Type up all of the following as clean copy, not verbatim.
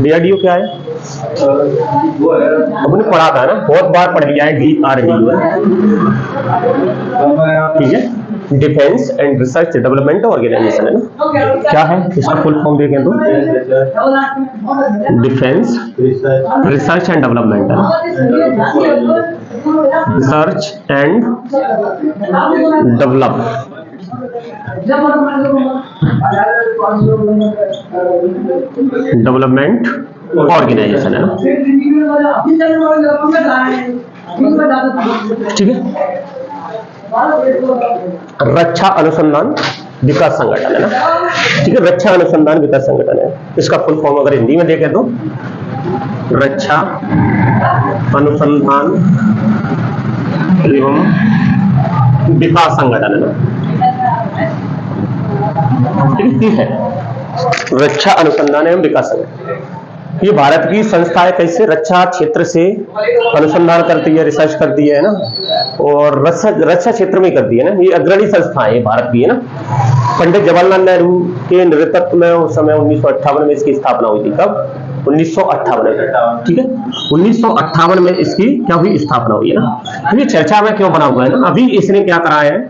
DRDO क्या है? अपने पढ़ा था ना, बहुत बार पढ़ लिया है, DRDO है, ठीक है, defence and research development organisation है ना। क्या है इसका फुल फॉर्म देखें तो? डिफेंस रिसर्च एंड डेवलपमेंट है, research and develop development organisation है ना, ठीक है। रक्षा अनुसंधान विकास संगठन है ना, ठीक है, रक्षा अनुसंधान विकास संगठन है। इसका फुल फॉर्म अगर हिंदी में देखें तो रक्षा अनुसंधान एवं विकास संगठन है ना, ठीक है, रक्षा अनुसंधान एवं विकास संगठन। ये भारत की संस्था है, कैसे रक्षा क्षेत्र से अनुसंधान करती है, रिसर्च करती है ना, और रक्षा क्षेत्र में करती है ना। ये अग्रणी संस्था है भारत की, है ना। पंडित जवाहरलाल नेहरू के नेतृत्व में उस समय 1958 में इसकी स्थापना हुई थी। कब? 1958 में, ठीक है, 1958 में इसकी क्या हुई? स्थापना हुई है ना। ये चर्चा में क्यों बना हुआ है ना, अभी इसने क्या करा है,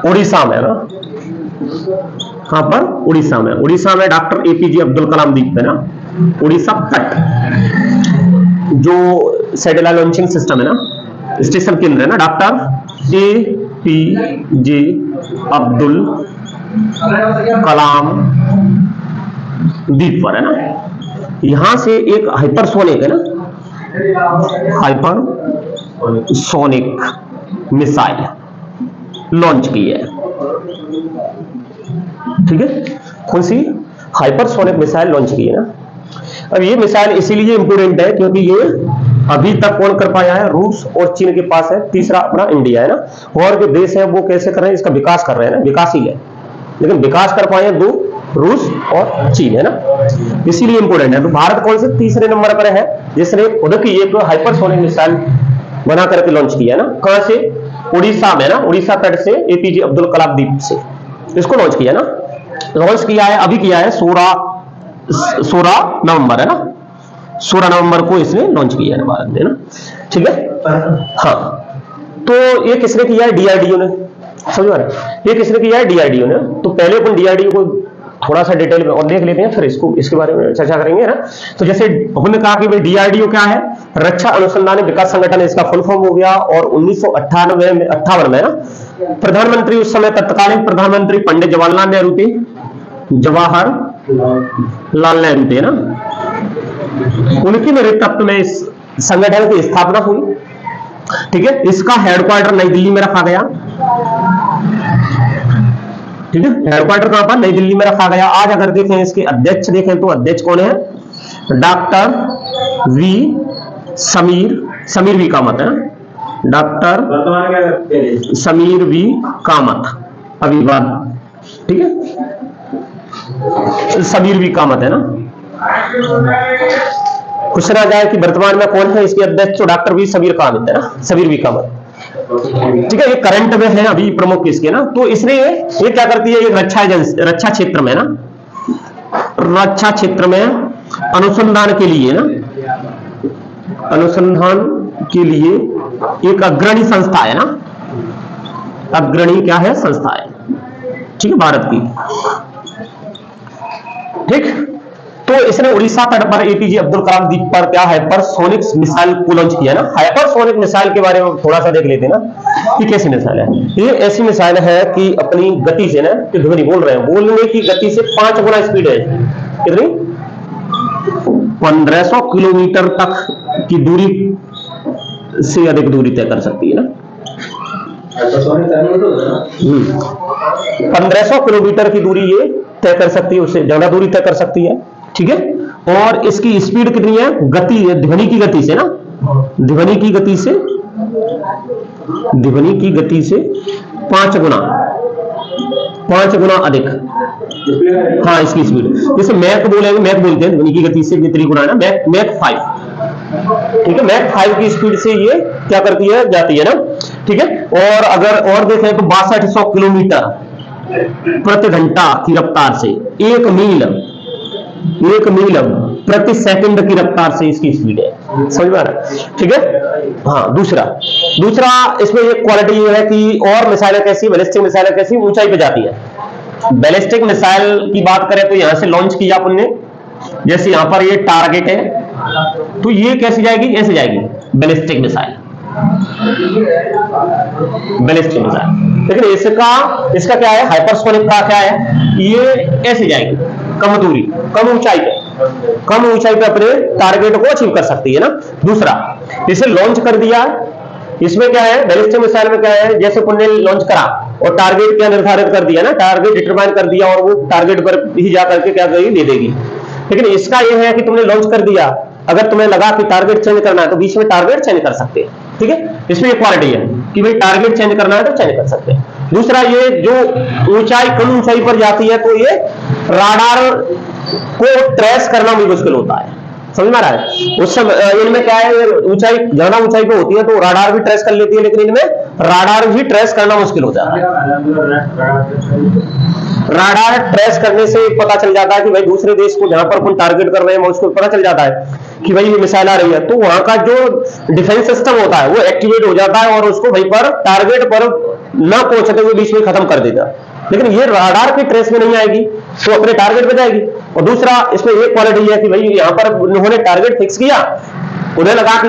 उड़ीसा में ना, कहां पर? उड़ीसा में। उड़ीसा में डॉक्टर APJ अब्दुल कलाम द्वीप है ना, उड़ीसा तट, जो सैटेलाइट लॉन्चिंग सिस्टम है ना, स्टेशन केंद्र है ना, डॉक्टर APJ अब्दुल कलाम द्वीप पर है ना। यहां से एक हाइपरसोनिक है ना, हाइपरसोनिक मिसाइल लॉन्च की है, ठीक है। कौन सी? हाइपरसोनिक मिसाइल लॉन्च की है ना। अब ये मिसाइल इसीलिए इंपोर्टेंट है क्योंकि ये अभी तक कौन कर पाया है? रूस और चीन के पास है, तीसरा अपना इंडिया है ना। और जो देश है वो कैसे कर रहे हैं? इसका विकास कर रहे हैं ना, विकासशील है, लेकिन विकास कर पाए दो, रूस और चीन है ना, इसीलिए इंपोर्टेंट है। तो भारत कौन से तीसरे नंबर पर है जिसने खुद की एक हाइपरसोनिक मिसाइल बना करके लॉन्च किया है ना। कहां से? उड़ीसा में ना, उड़ीसा तट से APJ अब्दुल कलाम द्वीप से इसको लॉन्च किया ना। लॉन्च किया है, अभी किया है 16 नवंबर है ना, 16 नवंबर को इसने लॉन्च किया है भारत में ना, ठीक है। हाँ, तो ये किसने किया है? DRDO ने, समझ रहे? ये किसने किया है? DRDO ने। तो पहले अपन DRDO को थोड़ा सा डिटेल में और देख लेते हैं, फिर इसके बारे में चर्चा करेंगे ना। तो जैसे हमने कहा कि भाई DRDO क्या है? रक्षा अनुसंधान विकास संगठन, इसका फुल फॉर्म हो गया। और 1958 में ना प्रधानमंत्री, उस समय तत्कालीन प्रधानमंत्री पंडित जवाहरलाल नेहरू थे, जवाहरलाल नेहरू थे ना, उनके नेतृत्व में इस संगठन की स्थापना हुई, ठीक है। इसका हेडक्वार्टर नई दिल्ली में रखा गया, ठीक है, हेडक्वार्टर कहां पर? नई दिल्ली में रखा गया। आज अगर देखें इसके अध्यक्ष देखें तो अध्यक्ष कौन है? डॉक्टर समीर वी कामत है, डॉक्टर समीर वी कामत, अभिवाद, ठीक है, समीर वी कामत है ना। क्वेश्चन आ जाए कि वर्तमान में कौन है इसके अध्यक्ष? तो डॉक्टर वी समीर कामत है ना, समीर वी कामत, ठीक है। ये करंट में है अभी प्रमुख इसके ना। तो इसने ये क्या करती है? ये रक्षा क्षेत्र में ना, रक्षा क्षेत्र में अनुसंधान के लिए ना, अनुसंधान के लिए एक अग्रणी संस्था है ना, अग्रणी क्या है? संस्था है, ठीक है, भारत की, ठीक। तो इसने उड़ीसा तट पर APJ अब्दुल कलाम द्वीप पर क्या हाइपरसोनिक मिसाइल को लॉन्च किया ना। हाइपरसोनिक मिसाइल के बारे में थोड़ा सा देख लेते हैं ना, कि कैसी मिसाइल है। ये ऐसी मिसाइल है कि अपनी गति से ना, कि ध्वनि बोल रहे हैं, बोलने की गति से 5 गुना स्पीड है। कितनी? 1500 किलोमीटर तक की दूरी से अधिक दूरी तय कर सकती है ना। 1500 किलोमीटर की दूरी ये तय कर सकती है, उससे ज्यादा दूरी तय कर सकती है, ठीक है। और इसकी स्पीड कितनी है? गति, ध्वनि की गति से ना, ध्वनि की गति से 5 गुना अधिक, हाँ, इसकी स्पीड। जैसे मैक बोलेंगे, मैक बोलते हैं ध्वनि की गति से कितनी गुना है ना, मैक 5, ठीक है। मैक 5 की स्पीड से ये क्या करती है? जाती है ना, ठीक है। और अगर और देखें तो 6200 किलोमीटर प्रति घंटा की रफ्तार से 1 मील प्रति सेकंड की रफ्तार से इसकी स्पीड है। समझ में आ रहा है? ठीक है। हाँ, दूसरा इसमें एक क्वालिटी ये है कि और मिसाइलें कैसी, बैलिस्टिक मिसाइलें कैसी ऊंचाई पे जाती है। बैलिस्टिक मिसाइल की बात करें तो यहां से लॉन्च किया अपन ने, जैसे यहां पर ये टारगेट है तो ये कैसी जाएगी, ऐसे जाएगी बैलिस्टिक मिसाइल, बैलिस्टिक मिसाइल। लेकिन इसका क्या है, हाइपरसोनिक का क्या है, ये ऐसे जाएगी कम दूरी, कम ऊंचाई पे अपने टारगेट को अचीव कर सकती है ना। दूसरा, इसे लॉन्च कर दिया, इसमें क्या है, बैलिस्टिक मिसाइल में क्या है, जैसे पुण्य लॉन्च करा और टारगेट क्या निर्धारित कर दिया ना, टारगेट डिटरमाइन कर दिया और वो टारगेट पर ही जाकर के क्या करेगी, दे देगी। लेकिन इसका यह है कि तुमने लॉन्च कर दिया, अगर तुम्हें लगा कि टारगेट चेंज करना है तो बीच में टारगेट चेंज कर सकते हैं। ठीक है, इसमें एक क्वालिटी है कि भाई टारगेट चेंज करना है तो चेंज कर सकते हैं। दूसरा, ये जो ऊंचाई, कम ऊंचाई पर जाती है तो ये राडार को ट्रेस करना भी मुश्किल होता है। समझ में आ रहा है? उस समय इनमें क्या है, ऊंचाई ज्यादा ऊंचाई पे होती है तो राडार भी ट्रेस कर लेती है, लेकिन इनमें राडार भी ट्रेस करना मुश्किल हो जाता है। राडार ट्रेस करने से पता चल जाता है कि भाई दूसरे देश को जहां पर कौन टारगेट कर रहे हैं उसको पता चल जाता है कि भाई ये मिसाइल आ रही है, तो वहां का जो डिफेंस सिस्टम होता है वो एक्टिवेट हो जाता है और उसको वहीं पर टारगेट पर ना पहुंचते हुए बीच में खत्म कर देगा। लेकिन ये राडार की ट्रेस में नहीं आएगी तो अपने टारगेट पे जाएगी। और दूसरा, इसमें एक क्वालिटी है कि भाई यहां पर उन्होंने टारगेट फिक्स किया, उन्हें लगा कि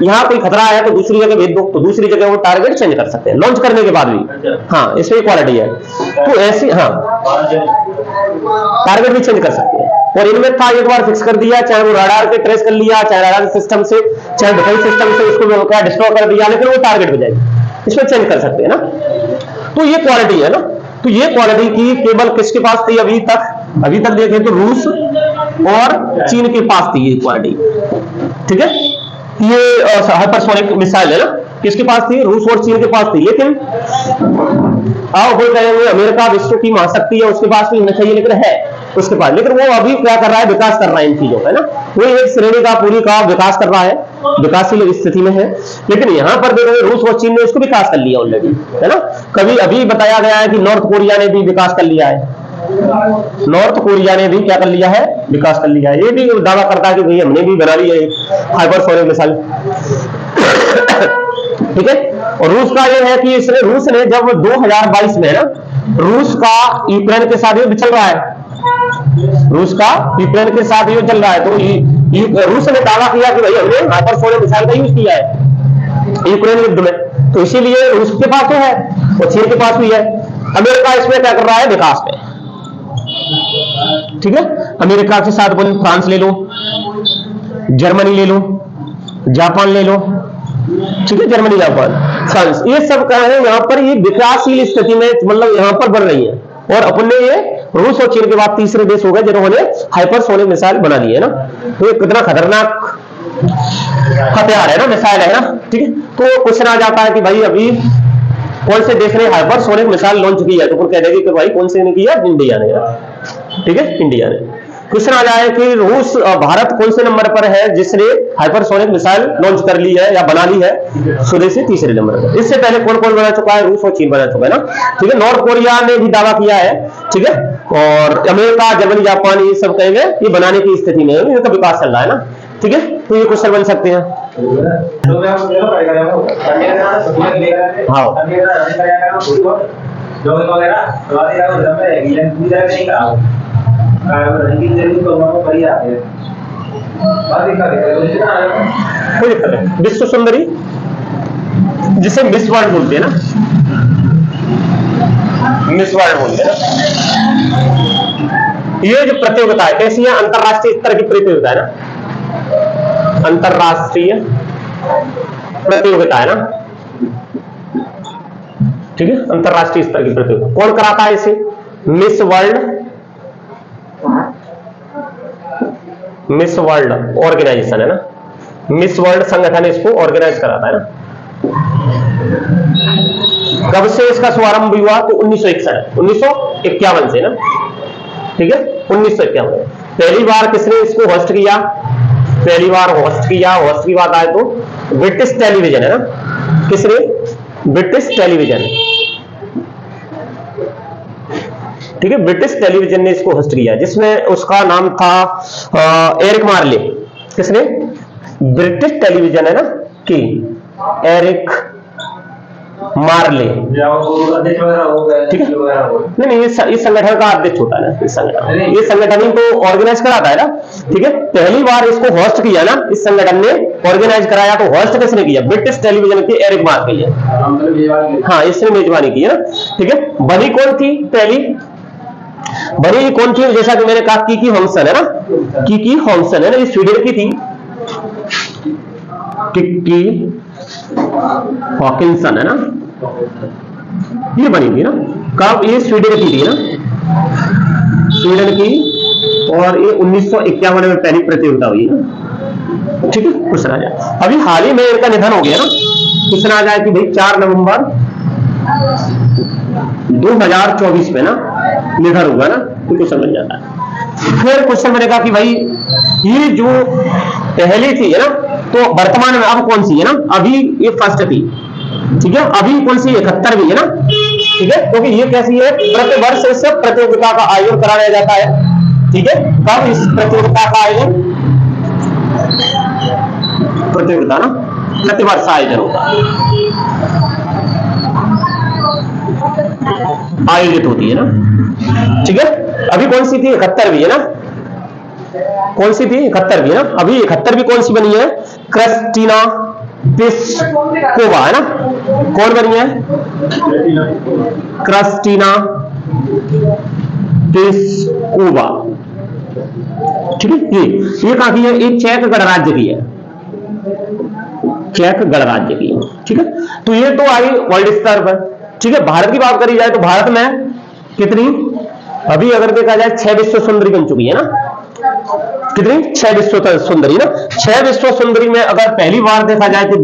यहां कोई खतरा है तो दूसरी जगह भेज दो, तो दूसरी जगह वो टारगेट चेंज कर सकते हैं लॉन्च करने के बाद भी। हाँ, इसमें एक क्वालिटी है। तो ऐसी, हाँ, टारगेट भी चेंज कर सकते हैं। और इनमें था, एक बार फिक्स कर दिया, चाहे वो राडार के ट्रेस कर लिया, चाहे राडार सिस्टम से, चाहे डिफेंस सिस्टम से उसको डिस्ट्रॉय कर दिया, लेकिन वो टारगेट पे जाएगी। इसमें चेंज कर सकते हैं ना। तो ये क्वालिटी है ना। तो ये क्वालिटी की केवल किसके पास थी अभी तक देखें तो रूस और चीन के पास थी ये क्वालिटी। ठीक है, ये हाइपरसोनिक मिसाइल है ना, किसके पास थी, रूस और चीन के पास थी। लेकिन आओ बोल रहे हैं अमेरिका विश्व की महाशक्ति है, उसके पास भी होना चाहिए, लेकिन है उसके पास, लेकिन वो अभी क्या कर रहा है, विकास कर रहा है इन चीजों का, है ना। वो एक श्रेणी का पूरी का विकास कर रहा है, विकासशील स्थिति में है। लेकिन यहां पर देखो रूस और चीन ने इसको विकास कर लिया ऑलरेडी, है ना। कभी अभी बताया गया है कि नॉर्थ कोरिया ने भी विकास कर लिया है, नॉर्थ कोरिया ने भी क्या कर लिया है, विकास कर लिया है। ये भी दावा करता है कि भाई हमने भी बना लिया है हाइपरसोनिक मिसाइल। ठीक है। और रूस का ये है कि इसने, रूस ने जब 2022 में ना, रूस का यूक्रेन के साथ युद्ध चल रहा है, रूस का यूक्रेन के साथ युद्ध चल रहा है, तो रूस ने दावा किया कि भाई हमने हाइपरसोनिक मिसाइल का यूज किया है यूक्रेन युद्ध में, तो इसीलिए रूस के पास तो है और चीन के पास भी है। अमेरिका इसमें क्या कर रहा है, विकास में। ठीक है, अमेरिका के साथ फ्रांस ले लो, जर्मनी ले लो, जापान ले लो। ठीक है, जर्मनी, जापान, फ्रांस, ये सब क्या है, यहाँ पर ये विकासशील स्थिति में, मतलब यहाँ पर बढ़ रही है। और अपन ने ये रूस और चीन के बाद तीसरे देश हो गए जिन्होंने हाइपरसोनिक मिसाइल बना ली है ना। तो ये कितना खतरनाक हथियार है ना, मिसाइल है ना। ठीक है, तो क्वेश्चन आ जाता है कि भाई अभी कौन से देश ने हाइपरसोनिक मिसाइल लॉन्च किया, तो कह देगी कि भाई कौन से ने किया, इंडिया ने। ठीक है, इंडिया ने। क्वेश्चन आ जाए कि रूस, भारत कौन से नंबर पर है जिसने हाइपरसोनिक मिसाइल लॉन्च कर ली है या बना ली है, स्वदेशी तीसरे नंबर पर। इससे पहले कौन कौन बना चुका है, रूस और चीन बना चुका है ना। ठीक है, नॉर्थ कोरिया ने भी दावा किया है। ठीक है, और अमेरिका, जर्मनी, जापान, ये सब कहेंगे ये बनाने की स्थिति में, इनका विकास चल रहा है ना। ठीक है, तो ये क्वेश्चन बन सकते हैं। विश्व सुंदरी, जिसे मिस वर्ल्ड बोलते हैं ना, मिस वर्ल्ड बोलते हैं ना। ये जो प्रतियोगिता है कैसी है, अंतरराष्ट्रीय स्तर की प्रतियोगिता है ना, अंतरराष्ट्रीय प्रतियोगिता है ना। ठीक है, अंतरराष्ट्रीय स्तर की प्रतियोगिता कौन कराता है इसे, मिस वर्ल्ड ऑर्गेनाइजेशन है ना, मिस वर्ल्ड संगठन इसको ऑर्गेनाइज कराता है ना। कब से इसका शुभारंभ हुआ, तो 1951 से ना। ठीक है, 1951 पहली बार किसने इसको होस्ट किया, पहली बार होस्ट की बात आए तो ब्रिटिश टेलीविजन है ना, किसने, ब्रिटिश टेलीविजन। ठीक है, ब्रिटिश टेलीविजन ने इसको होस्ट किया, जिसमें उसका नाम था एरिक मार्ले। किसने? ब्रिटिश टेलीविजन है ना कि एरिक मार्ले, ठीक है। नहीं, ये संगठन का अध्यक्ष होता है ना, ये संगठन ही तो ऑर्गेनाइज कराता है ना, ठीक है। पहली बार इसको होस्ट किया ना, इस संगठन ने ऑर्गेनाइज कराया, तो होस्ट किसने किया? ब्रिटिश टेलीविजन के एरिक मार्ले किया। हाँ, इसने मेजबानी की है, ठीक है। बनी कौन थी पहली? बनी कौन थी? जैसा कि मैंने कहा कीकी हॉम्सन है ना, कीकी हॉम्सन है ना, ये स्वीडन की थी। कीकी हॉकिंसन है ना, ये बनी थी ना, कब? ये स्वीडन की थी ना, स्वीडन की, और ये 1951 में पहली प्रतियोगिता हुई ना, ठीक है। कुछ ना जाए, अभी हाल ही में इनका निधन हो गया ना, कुछ ना जाए कि भाई 4 नवंबर 2024 में ना निधन हुआ ना, तो कुछ समझ जाता है। फिर क्वेश्चन मैंने कहा कि भाई ये जो पहली थी है ना, तो वर्तमान में अब कौन सी है ना? अभी ये फर्स्ट थी, ठीक है। अभी कौन सी? 71वीं है ना, ठीक है। क्योंकि ये कैसी है? प्रति वर्ष इस प्रतियोगिता का आयोजन कराया जाता है, ठीक है। कब इस प्रतियोगिता का आयोजन? प्रतियोगिता ना प्रतिवर्ष आयोजन होता है, आयोजित होती है ना, ठीक है। अभी कौन सी थी? 71वीं है ना, कौन सी थी? 71वीं है ना। अभी 71वीं कौन सी बनी है? क्रिस्टीना प्लिस्कोवा है ना, कौन बनी है? क्रिस्टीना प्लिस्कोवा, ठीक है। ये कहां की है? ये चेक गणराज्य की है, चेक गणराज्य की, ठीक है। तो ये तो आई वर्ल्ड स्तर पर, ठीक है। भारत की बात करी जाए तो भारत में कितनी? अभी अगर देखा जाए 6 विश्व सुंदरी बन चुकी है ना, कितनी? 6 विश्व सुंदरी ना। 6 विश्व सुंदरी में अगर पहली बार देखा जाए तो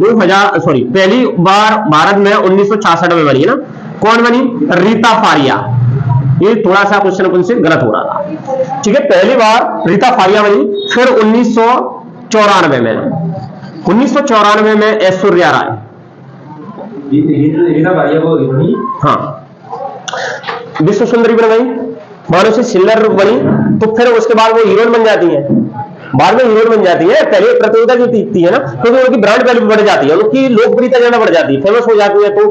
पहली बार भारत में 1966 में बनी है ना, कौन बनी? रीता फारिया। ये थोड़ा सा क्वेश्चन अपन से गलत हो रहा था, ठीक है। पहली बार रीता फारिया बनी, फिर 1994 में, 1994 में ऐश्वर्या राय, हाँ, विश्व सुंदरी बन गई। मानुषी छिल्लर बनी, तो फिर उसके बाद वो हीरोइन बन जाती है, बाद में हीरोइन बन जाती है। पहले प्रतियोगिता जो जीतती है ना, क्योंकि उनकी ब्रांड वैल्यू बढ़ जाती है, उनकी लोकप्रियता ज्यादा बढ़ जाती है, फेमस हो जाती है, तो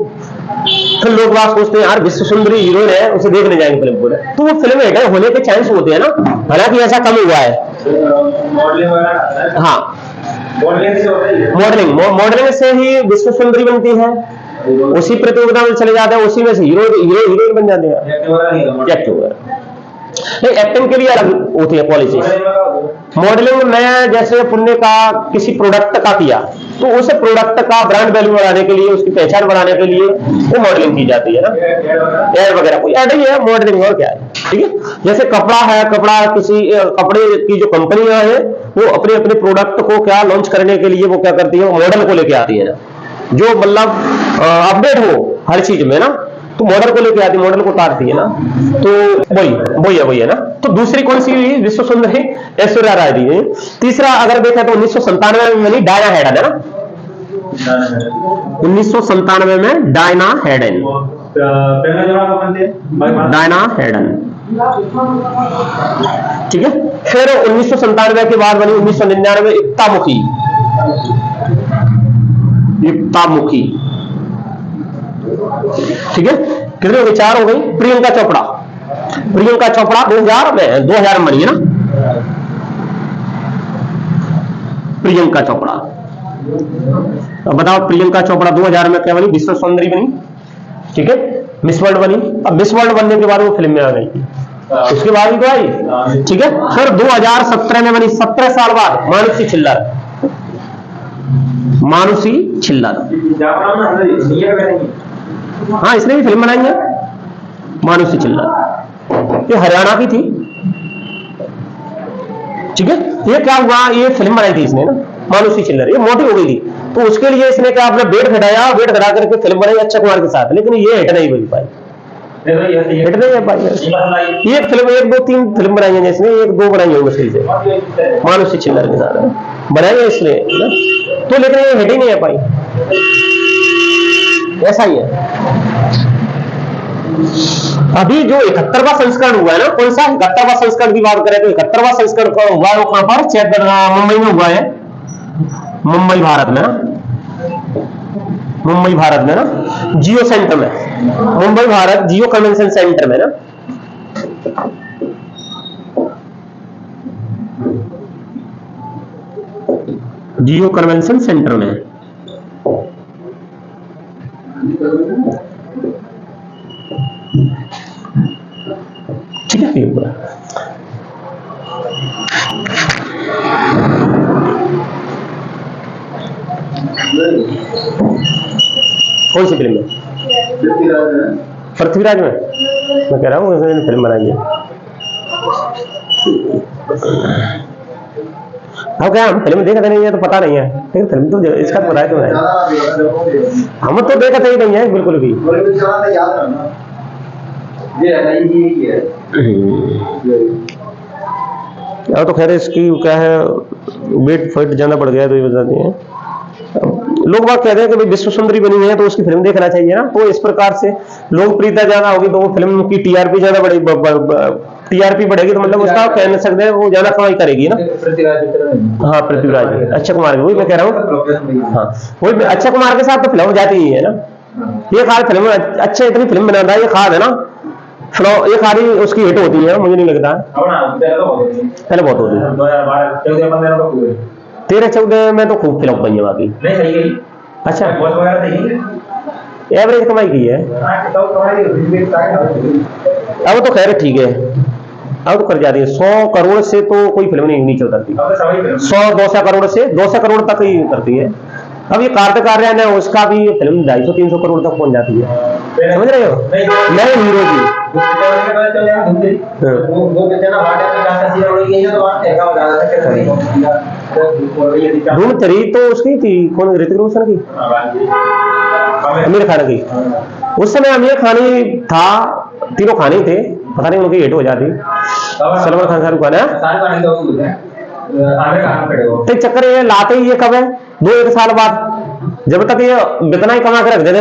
फिर लोग बात सोचते हैं यार विश्व सुंदरी हीरोइन है, उसे देखने जाएंगे फिल्म को, तो वो फिल्म हिट होने के चांस होते हैं ना। हालांकि ऐसा कम हुआ है। हाँ, मॉडलिंग से ही विश्व सुंदरी बनती है, उसी प्रतियोगिता में चले जाते हैं, उसी में से हीरोइन बन जाते हैं। एक्टिंग के लिए अलग होती है पॉलिसी। मॉडलिंग में जैसे पुण्य का किसी प्रोडक्ट का किया, तो उस प्रोडक्ट का ब्रांड वैल्यू बढ़ाने के लिए, उसकी पहचान बढ़ाने के लिए वो मॉडलिंग की जाती है ना, एड वगैरह, कोई एड ही है मॉडलिंग, और क्या है, ठीक है। जैसे कपड़ा है, कपड़ा किसी कपड़े की जो कंपनियां है, वो अपने अपने प्रोडक्ट को क्या लॉन्च करने के लिए वो क्या करती है? मॉडल को लेके आती है ना, जो मतलब अपडेट हो हर चीज में ना, तो मॉडल को लेके आती है, मॉडल को उतारती है ना, तो वही है ना। तो दूसरी कौन सी विश्व सुंदरी? ऐश्वर्या राय दी। तीसरा अगर देखें तो 1997 में बनी डायना हेडन है ना, 1997 में डायना हेडन, डायना हेडन, ठीक है। फिर 1997 के बाद बनी 1999 इक्तामुखी, इक्तामुखी, ठीक है। कितने विचार हो गई? प्रियंका चोपड़ा, प्रियंका चोपड़ा 2000 में बनी है ना, प्रियंका चोपड़ा। अब बताओ प्रियंका चोपड़ा 2000 में क्या बनी? विश्व सुंदरी बनी, ठीक है। मिस वर्ल्ड बनी। अब मिस वर्ल्ड बनने के बाद वो फिल्म में आ गई, उसके बाद ही तो आई, ठीक है। फिर 2017 में बनी, 17 साल बाद, मानुषी छिल्लर, मानुषी छिल्लर, हाँ, इसने भी फिल्म बनाई है मानुषी छिल्लर, ये हरियाणा की थी, ठीक है। ये क्या हुआ? ये फिल्म बनाई थी इसने ना, मानुषी छिल्लर, ये मोटी हो गई थी, तो उसके लिए इसने क्या अपना वेट घटाया, वेट घटा करके फिल्म बनाई अक्षय कुमार के साथ, लेकिन ये हिट नहीं बन पाई, हिट नहीं है पाई। ये फिल्म 1 2 3 फिल्म बनाई है जिसने, 1 2 बनाई है मुश्किल से मानुषी छिल्लर के साथ बनाई है इसने, तो लेकिन ये हिट ही नहीं है पाई, ऐसा ही है। अभी जो 71वां संस्करण हुआ है ना, कौन सा 71वां संस्करण की बात करें तो 71वां संस्करण हुआ है वो कहां पर, मुंबई में हुआ है, मुंबई भारत में ना, मुंबई भारत में ना, जियो सेंटर में, मुंबई भारत जियो कन्वेंशन सेंटर में ना। जियो कन्वेंशन सेंटर में ठीक है। कौन सी फिल्म में? पृथ्वीराज में मैं कह रहा हूँ फिल्म बनाई है। अब क्या हम फिल्म देखते नहीं है तो पता नहीं है, लेकिन फिल्म तो इसका पता है तो है, हम तो देखते ही नहीं है बिल्कुल भी। यार तो खैर इसकी क्या है, वेट फाइट ज्यादा बढ़ गया तो ये बताते हैं। लोग बात कहते हैं कि भाई विश्व सुंदरी बनी है तो उसकी फिल्म देखना चाहिए ना, तो इस प्रकार से लोकप्रियता ज्यादा होगी तो वो फिल्म की टीआरपी ज्यादा बढ़ेगी, टीआरपी बढ़ेगी तो मतलब उसका कह सकते हैं वो ज्यादा कमाई करेगी ना। हाँ पृथ्वीराज, अक्षय कुमार, वही मैं कह रहा हूँ। हाँ वही अक्षय कुमार के साथ तो फिल्म हो जाती ही है ना। ये खाद फिल्म अच्छे इतनी फिल्म बनाता है, ये खाद है ना, ये खाली उसकी हिट होती है, मुझे नहीं लगता पहले बहुत होती है। 13-14 में तो खूब फिल्म बनी है बाकी। अच्छा एवरेज कमाई की है, अब तो खैर ठीक है, अब तो कर जाती है। 100 करोड़ से तो कोई फिल्म नहीं चल सकती, 100-200 करोड़ से 200 करोड़ तक ही करती है। अब ये कार्तिक आर्यन है उसका भी फिल्म 250-300 करोड़ तक पहुंच जाती है, समझ रहे हो, नए हीरो की। धूम 3 तो उसकी थी, कौन, ऋतिक रोशन की, आमिर खान की। उस समय आमिर खान ही था, तीनों खाने थे, पता नहीं उनकी हिट हो जाती। सलमान खान, शाहरुख खान है तो चक्कर ये लाते ही ये कब है, 2-1 साल बाद, जब तक ये बितना ही कमा के रख देते,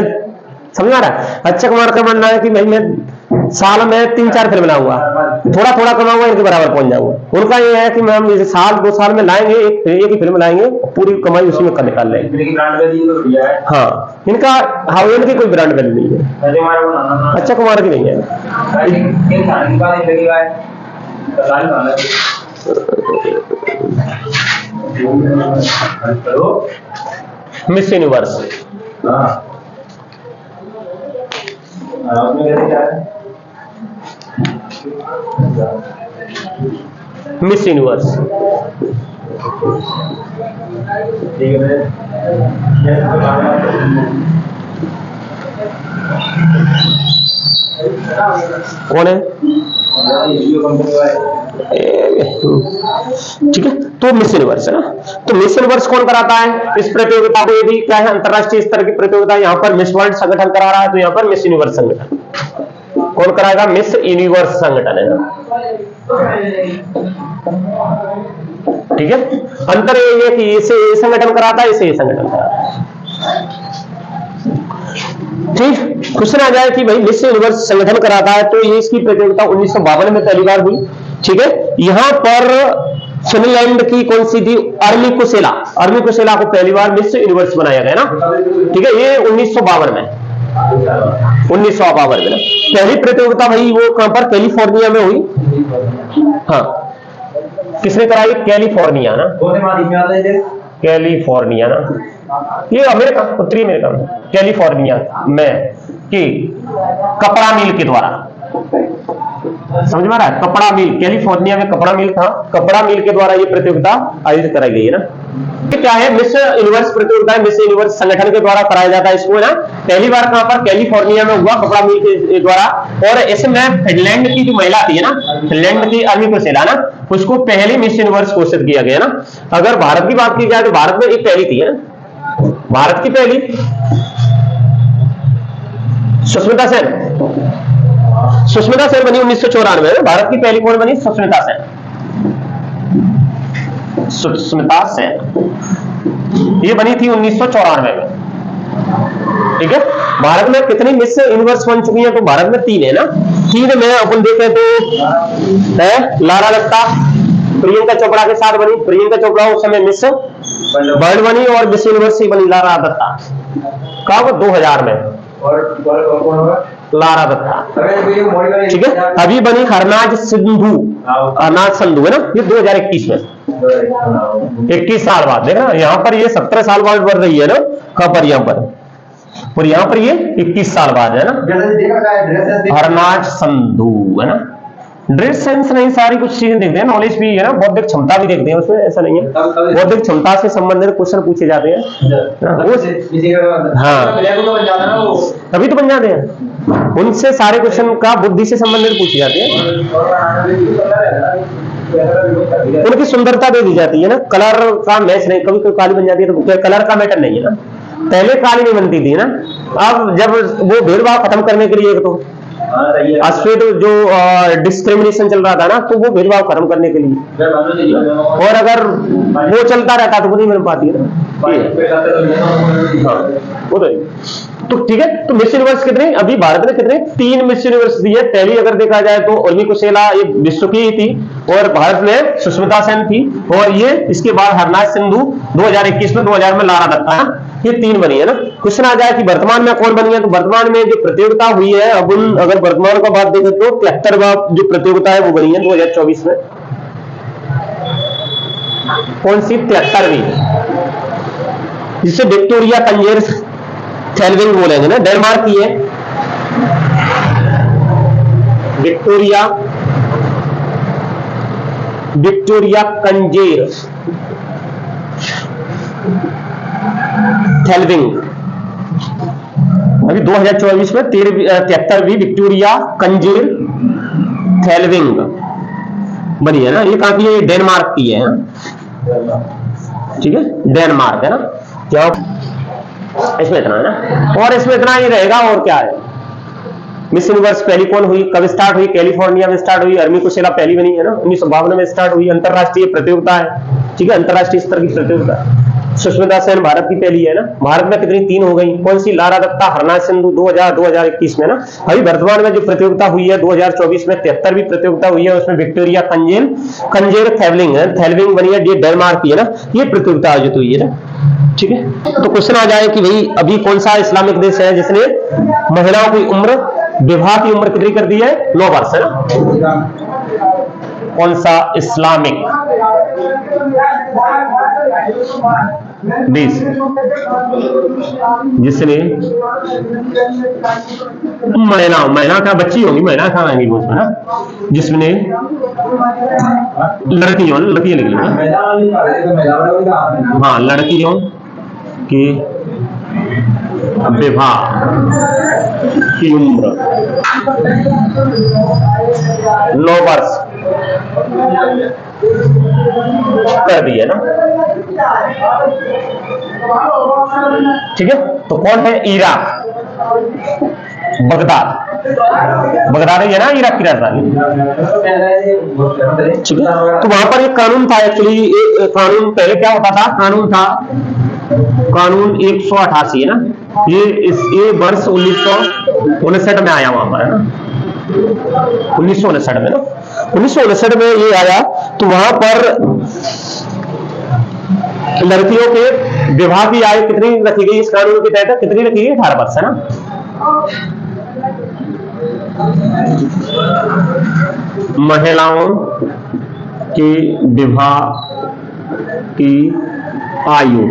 समझ आ रहा है। अक्षय कुमार का मानना है कि भाई मैं साल में 3-4 फिल्म लाऊंगा, थोड़ा थोड़ा कमाऊंगा, इनके बराबर पहुंच जाऊंगा। उनका ये है कि मैं हम जैसे साल 2 साल में लाएंगे एक ही फिल्म लाएंगे, पूरी कमाई उसी में कर निकाल लेंगे। हाँ इनका, हाँ इनकी कोई ब्रांड वैल्यू नहीं है, अक्षय कुमार की नहीं है। मिस यूनिवर्स, मिस यूनिवर्स कौन है, ठीक है। तो मिस यूनिवर्स है ना, तो मिस यूनिवर्स कौन कराता है इस प्रतियोगिता को, ये भी क्या है अंतरराष्ट्रीय स्तर की प्रतियोगिता, यहाँ पर मिस वर्ल्ड संगठन करा रहा है, तो यहाँ पर मिस यूनिवर्स संगठन कौन कराएगा, मिस यूनिवर्स संगठन है ना, ठीक है। अंतर ये है कि इसे ये संगठन कराता है, इसे ये संगठन कराता है, ठीक। क्वेश्चन आ जाए कि भाई मिस यूनिवर्स संगठन कराता है, तो ये इसकी प्रतियोगिता 1952 में पहली बार हुई, ठीक है। यहां पर फिनलैंड की कौन सी थी, अर्मी कुशेला, अर्मी कुशेला को पहली बार मिस यूनिवर्स बनाया गया ना, ठीक है। ये 1952 में, 1952 में ना पहली प्रतियोगिता भाई वो कहां पर, कैलिफोर्निया में हुई। हाँ किसने कराई, कैलिफोर्निया ना, कैलिफोर्निया ना, ये अमेरिका, उत्तरी अमेरिका में, कैलिफोर्निया में कि कपड़ा मिल के द्वारा, समझ में आ रहा है, कपड़ा मिल, कैलिफोर्निया में कपड़ा मिल था, कपड़ा मिल के द्वारा ये प्रतियोगिता आयोजित कराई गई है ना। ये क्या है, मिस यूनिवर्स प्रतियोगिता, मिस यूनिवर्स संगठन के द्वारा कराया जाता है इसको ना। पहली बार कहां पर, कैलिफोर्निया में हुआ, कपड़ा मिल के द्वारा। और इसमें फिनलैंड की जो महिला थी ना, फिनलैंड की अर्मी कुशेला ना, उसको पहली मिस यूनिवर्स घोषित किया गया ना। अगर भारत की बात की जाए तो भारत में एक पहली थी ना, भारत की पहली सुष्मिता सेन, सुष्मिता सेन बनी 1994 में, भारत की पहली कौन बनी, सुष्मिता सेन, सुष्मिता सेन ये बनी थी 1994 में। ठीक है। भारत में कितनी मिस यूनिवर्स बन चुकी हैं? तो भारत में 3 है ना। 3 में अपन देखें तो है लारा दत्ता प्रियंका चोपड़ा के साथ बनी। प्रियंका चोपड़ा उस समय मिस वर्ल्ड बनी और मिस यूनिवर्स ही बनी लारा दत्ता। कब? 2000 में। लारा दत्ता, ठीक है। अभी बनी हरनाज सिंधु, हरनाज संधू है ना, ये 2021 में, 21 साल बाद। देखना यहाँ पर ये 17 साल बाद बढ़ रही है ना, कहाँ पर? यहाँ पर, और यहाँ पर ये 21 साल बाद है ना। हरनाज संधू है ना। ड्रेस सेंस नहीं, सारी कुछ चीजें देखते हैं, नॉलेज भी है ना, बौद्धिक क्षमता भी देखते हैं उसमें, ऐसा नहीं है। बौद्धिक क्षमता से संबंधित क्वेश्चन पूछे जाते हैं। हाँ, तभी तो बन जाते हैं। उनसे सारे क्वेश्चन का बुद्धि से संबंधित पूछे जाते हैं। उनकी सुंदरता दे दी जाती है ना, कलर का मैच नहीं। कभी कोई काली बन जाती है तो कलर का मैटर नहीं है ना। पहले काली नहीं बनती थी ना, अब जब वो भेदभाव खत्म करने के लिए एक तो अश्वेत जो डिस्क्रिमिनेशन चल रहा था ना, तो वो भेदभाव खत्म करने के लिए, और अगर वो चलता रहता तो वो नहीं मिल पाती है ना। हाँ, वो तो ठीक है। तो मिस यूनिवर्स कितने? अभी भारत ने कितने? 3 मिस यूनिवर्स दी है। पहली अगर देखा जाए तो उर्मी कुशेला, ये विश्व की ही थी, और भारत में सुष्मिता सेन थी, और ये इसके बाद हरनाज सिंधु 2021 में, 2000 में लारा दत्ता, ये 3 बनी है ना। क्वेश्चन आ जाए कि वर्तमान में कौन बनी है, तो वर्तमान में जो प्रतियोगिता हुई है, अब अगर वर्तमान का बात देखें तो 73वां जो प्रतियोगिता है वो बनी है 2024 में। कौन सी? 73वीं, जिसे विक्टोरिया कंजेर थेलविंग बोलेंगे ना, डेनमार्क की है। विक्टोरिया कंजेर थेलविंग, अभी 2024 में 73वीं विक्टोरिया कंजेर थेलविंग बनी है ना। ये कहां की है? डेनमार्क की है, ठीक है, डेनमार्क है ना। क्या इसमें इतना है ना, और इसमें इतना ही रहेगा, और क्या है। मिस यूनिवर्स पहली कौन हुई, कब स्टार्ट हुई? कैलिफोर्निया में स्टार्ट हुई। अर्मी कुशेला पहली बनी है ना, 1952 में स्टार्ट हुई। अंतरराष्ट्रीय प्रतियोगिता है, ठीक है, अंतरराष्ट्रीय स्तर की प्रतियोगिता। सुष्मिता सेन भारत की पहली है ना। भारत में कितनी? 3 हो गई। कौन सी? लारा दत्ता, हरनाज सिंधु 2021 में ना। अभी वर्तमान में जो प्रतियोगिता हुई है 2024 में 73वीं प्रतियोगिता हुई है, उसमें विक्टोरिया कंजेर थेलविंग बनी है, ये डेनमार्क की है ना। ये प्रतियोगिता आयोजित हुई है ना, ठीक है। तो क्वेश्चन आ जाए कि भाई अभी कौन सा इस्लामिक देश है जिसने महिलाओं की उम्र, विवाह की उम्र कितनी कर दी है? 9 वर्ष है ना। कौन सा इस्लामिक देश जिसने महिला का बच्ची होगी, महिला कहाँ आएंगी वो उसमें ना, जिसने लड़कियों लिख लेंगे, हाँ, लड़कियों की विवाह की उम्र 9 वर्ष कर दी है ना, ठीक है। तो कौन है? इराक, बगदाद है ना, इराक की राजधानी, ठीक है। तो वहां पर एक कानून था, एक्चुअली कानून पहले क्या होता था, कानून 188 है ना, ये वर्ष 1959 में आया वहां पर, है ना, 1959 में ना, 1959 में ये आया। तो वहां पर लड़कियों के विवाह की आयु कितनी रखी गई इस कानून के तहत? कितनी रखी गई? 18 वर्ष है ना। महिलाओं के विवाह की आयु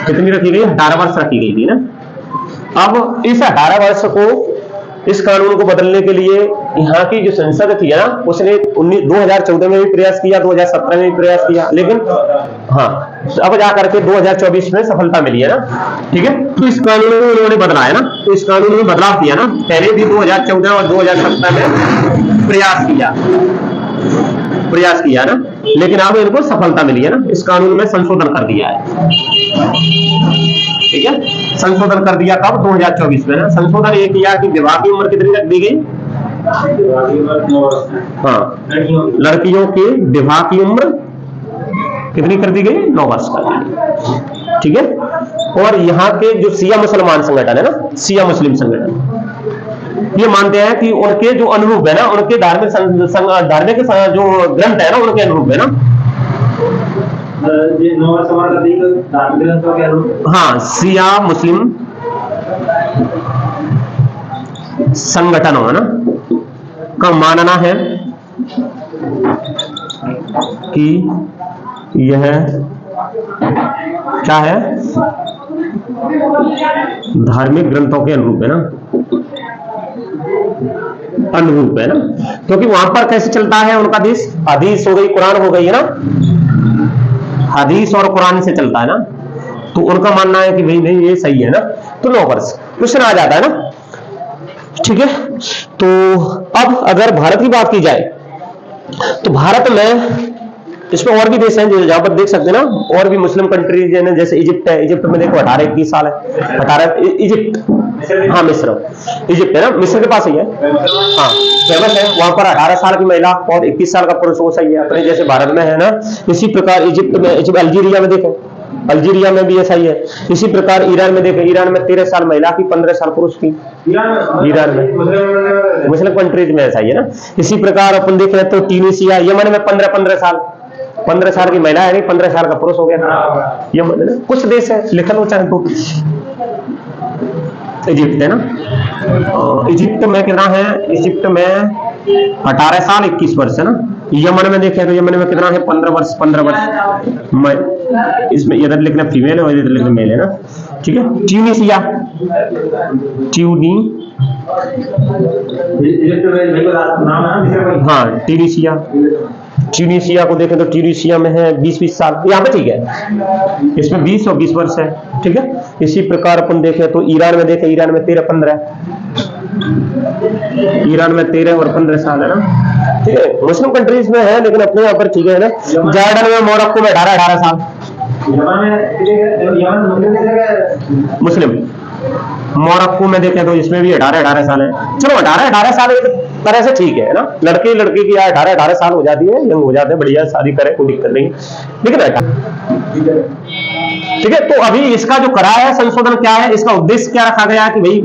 कितनी रखी गई? 18 वर्ष रखी गई थी ना। अब इस 18 वर्ष को, इस कानून को बदलने के लिए यहाँ की जो संसद थी ना, उसने 2014 में भी प्रयास किया, 2017 में भी प्रयास किया, लेकिन हाँ, अब जाकर के 2024 में सफलता मिली है ना, ठीक है। तो इस कानून को उन्होंने बदला है ना, तो इस कानून में बदलाव किया ना, पहले भी 2014 और 2017 में प्रयास किया ना, लेकिन अब इनको सफलता मिली है ना, इस कानून में संशोधन कर दिया है, ठीक है। संशोधन कर दिया कब? 2024 में ना। संशोधन ये किया कि विवाह की उम्र कितनी रख दी गई? हाँ, लड़कियों के विवाह की उम्र कितनी कर दी गई? 9 वर्ष कर दी गई। ठीक है। और यहाँ के जो शिया मुसलमान संगठन है ना, शिया मुस्लिम संगठन, ये मानते हैं कि उनके जो अनुरूप है ना, उनके धार्मिक जो ग्रंथ है ना, उनके अनुरूप है ना। हाँ, शिया मुस्लिम संगठनों है ना का मानना है कि यह क्या है? धार्मिक ग्रंथों के अनुरूप है ना, अनुरूप है ना, क्योंकि वहां पर कैसे चलता है उनका देश? हदीस हो गई, कुरान हो गई है ना, हदीस और कुरान से चलता है ना, तो उनका मानना है कि भाई नहीं ये सही है ना। तो 9 वर्ष क्वेश्चन आ जाता है ना। ठीक है। तो अब अगर भारत की बात की जाए तो भारत में इसमें और भी देश हैं जो जहां पर देख सकते हैं ना, और भी मुस्लिम कंट्रीज है, जैसे इजिप्ट है। इजिप्ट में देखो 18-21 साल है। 18 इजिप्ट, हाँ मिस्र, इजिप्ट है ना, मिस्र के पास ही है, हाँ फेमस है। वहां पर 18 साल की महिला और 21 साल का पुरुष वो सही है, अपने जैसे भारत में है ना। इसी प्रकार इजिप्ट में, अल्जीरिया में देखो, अल्जीरिया में भी ऐसा ही है। इसी प्रकार ईरान में देखें, ईरान में 13 साल महिला की, 15 साल पुरुष की। ईरान में मुस्लिम कंट्रीज में ऐसा ही है ना। इसी प्रकार अपन देख रहे तो ट्यूनीशिया, यमन में 15 साल की महिला है, 15 साल का पुरुष हो गया। यमन है ना, कुछ देश है, लिख लो चाहे तो। इजिप्ट है ना, इजिप्ट में कितना है? इजिप्ट में 18 साल 21 वर्ष है ना। यमन में देखें तो यमन में कितना है? 15 वर्ष। इसमें इधर लिखना फीमेल है और इधर लिखना मेल है ना। ठीक है। ट्यूनीशिया, हाँ ट्यूनीशिया को देखें तो ट्यूनीशिया में है 20 साल, यहाँ पे ठीक है, इसमें 20 और 20 वर्ष है। ठीक है। इसी प्रकार अपन देखें तो ईरान में देखें, ईरान में 13-15, ईरान में 13 और 15 साल है ना। ठीक है। मुस्लिम कंट्रीज में है, लेकिन अपने यहाँ पर ठीक है ना। जॉर्डन में, मोरक्को में 18 साल मुस्लिम। मोरक्को में देखें तो इसमें भी 18 साल है। चलो 18 साल एक तरह से ठीक है ना, लड़के लड़की की 18 साल हो जाती है, यंग हो जाते हैं, बढ़िया शादी करे, कोई दिक्कत नहीं। लेकिन ठीक है। तो अभी इसका जो करा है संशोधन क्या है, इसका उद्देश्य क्या रखा गया कि भाई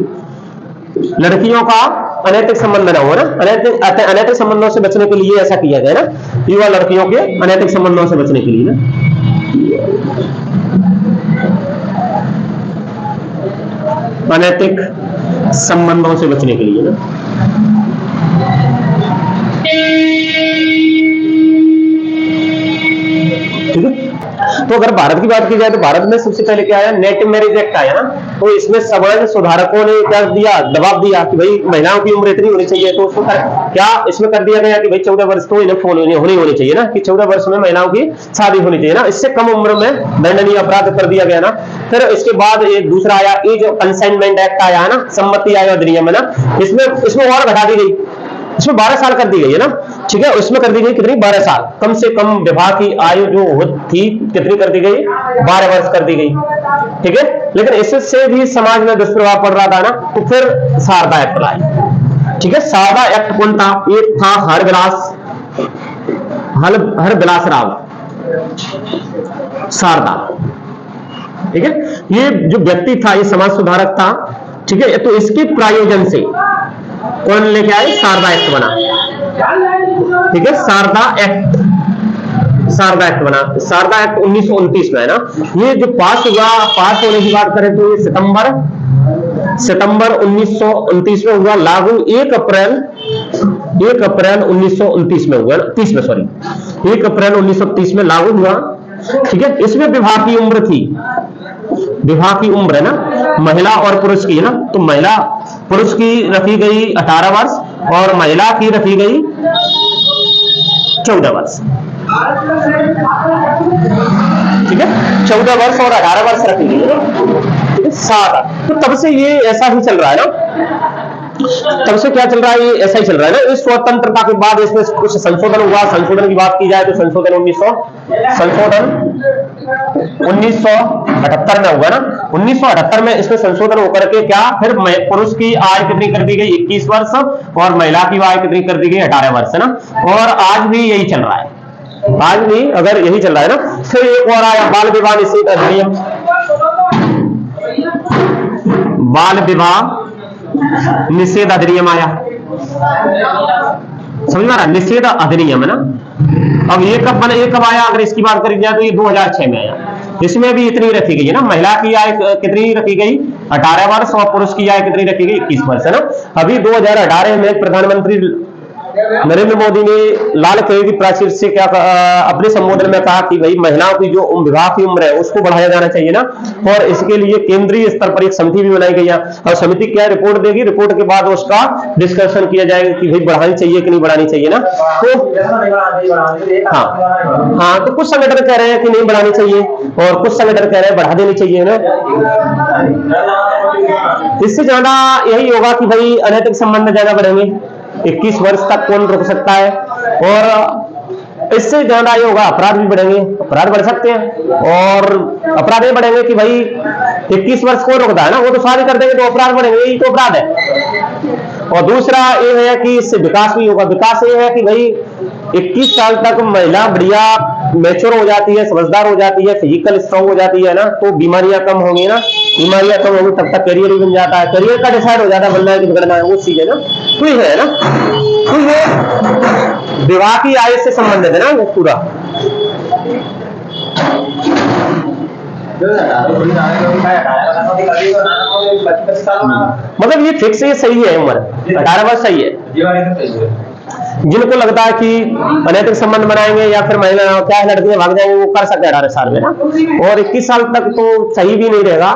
लड़कियों का अनैतिक संबंध ना हो ना, अनैतिक संबंधों से बचने के लिए ऐसा किया गया ना, युवा लड़कियों के अनैतिक संबंधों से बचने के लिए ना। अनैतिक संबंधों से बचने के लिए ना। ठीक है। तो अगर भारत की बात की जाए तो भारत में सबसे पहले क्या आया? नेटिव मैरिज एक्ट आया ना। तो इसमें समाज सुधारकों ने क्या दिया? दबाव दिया कि भाई महिलाओं की उम्र इतनी होनी चाहिए। तो उसको क्या इसमें कर दिया गया कि भाई 14 वर्ष तो इन्हें होनी चाहिए ना, कि 14 वर्ष में महिलाओं की शादी होनी चाहिए ना। इससे कम उम्र में दंडनीय अपराध कर दिया गया ना। फिर इसके बाद एक दूसरा आया, एज कंसेंटमेंट एक्ट आया ना, सम्मति आयोग अधिनियम है ना। इसमें और घटा दी गई, इसमें 12 साल कर दी गई है ना। ठीक है। उसमें कर दी गई कितनी? 12 साल। कम से कम विवाह की आयु जो थी कितनी कर दी गई? 12 वर्ष कर दी गई। ठीक है। लेकिन इससे भी समाज में दुष्प्रभाव पड़ रहा था ना, तो फिर शारदा एक्ट लाई। ठीक है। शारदा एक्ट कौन था? एक था हरबिलास राव शारदा। ठीक है। ये जो व्यक्ति था, ये समाज सुधारक था। ठीक है। तो इसके प्रायोजन से कौन लेके आए? शारदा एक्ट बना। ठीक है। शारदा एक्ट बना। शारदा एक्ट 1929 में है ना। ये जो पास होने की बात करें तो ये सितंबर 1929 में हुआ लागू। 1 अप्रैल 1929 में हुआ, 30 में सॉरी, 1 अप्रैल 1930 में लागू हुआ। ठीक है। इसमें विवाह की उम्र थी, विवाह की उम्र है ना, महिला और पुरुष की है ना। तो महिला पुरुष की रखी गई 18 वर्ष और महिला की रखी गई 14 वर्ष। ठीक है। 14 वर्ष और 18 वर्ष रखी गई है। ठीक है। 7। तो तब से ये ऐसा ही चल रहा है ना। तब से क्या चल रहा है? ये ऐसा ही चल रहा है ना। इस स्वतंत्रता के बाद इसमें कुछ संशोधन हुआ। संशोधन की बात की जाए तो संशोधन 1978 में हुआ ना। 1978 में इसमें संशोधन होकर के क्या फिर पुरुष की आयु कितनी कर दी गई? 21 वर्ष और महिला की आयु कितनी कर दी गई? 18 वर्ष है ना। और आज भी यही चल रहा है। आज भी अगर यही चल रहा है ना। फिर एक और आया बाल विवाह निषेध अधिनियम, बाल विवाह निषेध अधिनियम आया, समझ में आ रहा, निषेध अधिनियम है ना। अब ये कब बना, ये कब आया, अगर इसकी बात करी जाए तो ये 2006 में आया। इसमें भी इतनी रखी गई है ना, महिला की आय कितनी रखी गई 18 वर्ष और पुरुष की आय कितनी रखी गई 21 वर्ष है ना। अभी 2018 में प्रधानमंत्री नरेंद्र मोदी ने लाल किले की प्राचीर से क्या अपने संबोधन में कहा कि भाई महिलाओं की जो विवाह की उम्र है उसको बढ़ाया जाना चाहिए ना। और इसके लिए केंद्रीय स्तर पर एक समिति भी बनाई गई है और समिति क्या रिपोर्ट देगी, रिपोर्ट के बाद उसका डिस्कशन किया जाएगा कि भाई बढ़ानी चाहिए कि नहीं बढ़ानी चाहिए ना। तो हाँ, तो कुछ संगठन कह रहे हैं कि नहीं बढ़ानी चाहिए और कुछ संगठन कह रहे हैं बढ़ा देनी चाहिए ना। इससे ज्यादा यही होगा कि भाई अनैतिक संबंध ज्यादा बढ़ेंगे, 21 वर्ष तक कौन रुक सकता है। और इससे ज्यादा ये होगा अपराध भी बढ़ेंगे, अपराध बढ़ सकते हैं। और अपराध ये बढ़ेंगे कि भाई 21 वर्ष कौन रुकता है ना, वो तो शादी कर देंगे तो अपराध बढ़ेंगे, यही तो अपराध है। और दूसरा ये है कि इससे विकास भी होगा। विकास ये है कि भाई 21 साल तक महिला बढ़िया मैच्योर हो जाती है, समझदार हो जाती है, फिजिकल स्ट्रांग हो जाती है ना, तो बीमारियां कम होंगी ना, बीमारियां कम होंगी तब तक करियर भी बन जाता है, करियर का डिसाइड हो जाता है बनना है कि बिगड़ना है, वो चीज है ना। तो ये है ना, तो ये विवाह की आयु से संबंधित है ना वो पूरा। मतलब ये फिक्स, ये सही है उम्र 18 वर्ष सही है। जिनको लगता है कि अनैतिक संबंध बनाएंगे या फिर महिला क्या है लड़कियां भाग जाएंगे वो कर सकते हैं 18 साल में ना। और 21 साल तक तो सही भी नहीं रहेगा।